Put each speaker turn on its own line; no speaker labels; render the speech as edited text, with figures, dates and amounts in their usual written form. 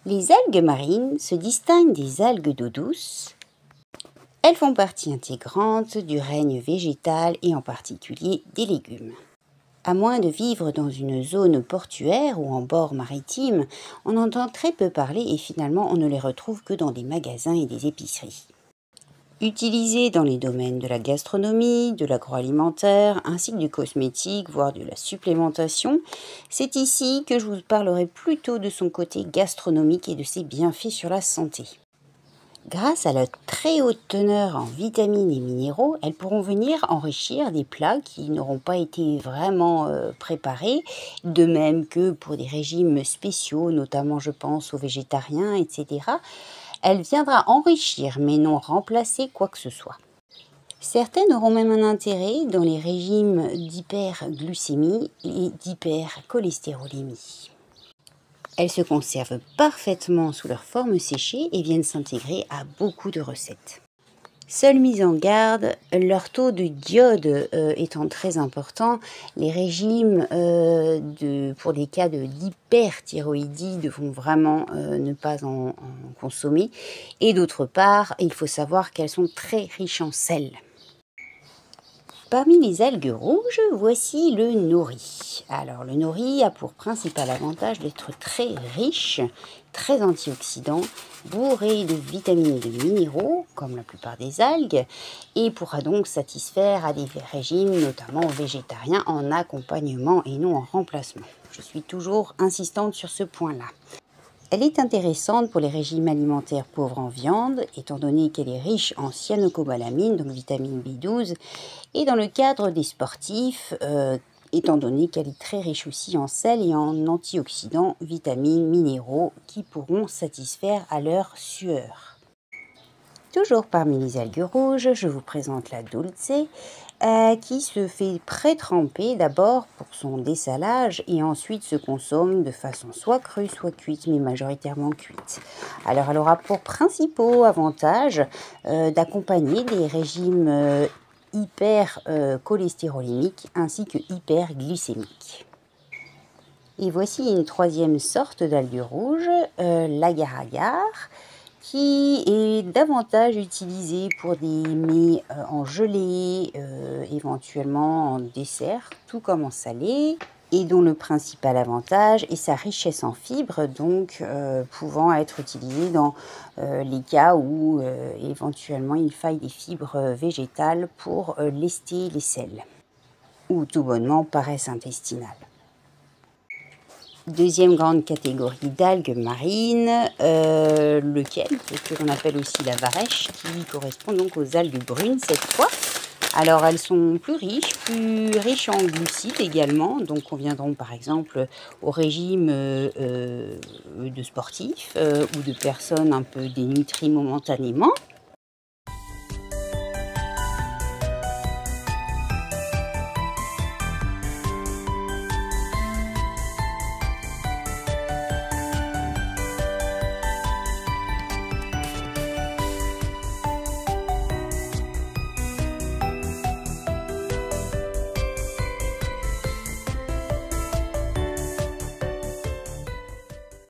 Les algues marines se distinguent des algues d'eau douce. Elles font partie intégrante du règne végétal et en particulier des légumes. À moins de vivre dans une zone portuaire ou en bord maritime, on entend très peu parler et finalement on ne les retrouve que dans des magasins et des épiceries. Utilisées dans les domaines de la gastronomie, de l'agroalimentaire, ainsi que du cosmétique, voire de la supplémentation, c'est ici que je vous parlerai plutôt de son côté gastronomique et de ses bienfaits sur la santé. Grâce à leur très haute teneur en vitamines et minéraux, elles pourront venir enrichir des plats qui n'auront pas été vraiment préparés, de même que pour des régimes spéciaux, notamment je pense aux végétariens, etc. Elle viendra enrichir mais non remplacer quoi que ce soit. Certaines auront même un intérêt dans les régimes d'hyperglucémie et d'hypercholestérolémie. Elles se conservent parfaitement sous leur forme séchée et viennent s'intégrer à beaucoup de recettes. Seule mise en garde, leur taux de iode étant très important, les régimes pour les cas d'hyperthyroïdie devront vraiment ne pas en consommer. Et d'autre part, il faut savoir qu'elles sont très riches en sel. Parmi les algues rouges, voici le nori. Alors le nori a pour principal avantage d'être très riche, très antioxydant, bourré de vitamines et de minéraux, comme la plupart des algues, et pourra donc satisfaire à des régimes, notamment végétariens, en accompagnement et non en remplacement. Je suis toujours insistante sur ce point-là. Elle est intéressante pour les régimes alimentaires pauvres en viande, étant donné qu'elle est riche en cyanocobalamin, donc vitamine B12, et dans le cadre des sportifs, étant donné qu'elle est très riche aussi en sel et en antioxydants, vitamines, minéraux, qui pourront satisfaire à leur sueur. Toujours parmi les algues rouges, je vous présente la dulce, qui se fait pré-tremper d'abord pour son dessalage et ensuite se consomme de façon soit crue, soit cuite, mais majoritairement cuite. Alors elle aura pour principaux avantages d'accompagner des régimes hypercholestérolémiques ainsi que hyperglycémiques. Et voici une troisième sorte d'algue rouge, l'agar-agar, qui est davantage utilisé pour des mets en gelée, éventuellement en dessert, tout comme en salé, et dont le principal avantage est sa richesse en fibres, donc pouvant être utilisé dans les cas où éventuellement il faille des fibres végétales pour lester les selles, ou tout bonnement paresse intestinale. Deuxième grande catégorie d'algues marines, le kelp, que l'on appelle aussi la varech, qui correspond donc aux algues brunes cette fois. Alors elles sont plus riches en glucides également, donc conviendront par exemple au régime de sportifs ou de personnes un peu dénutries momentanément.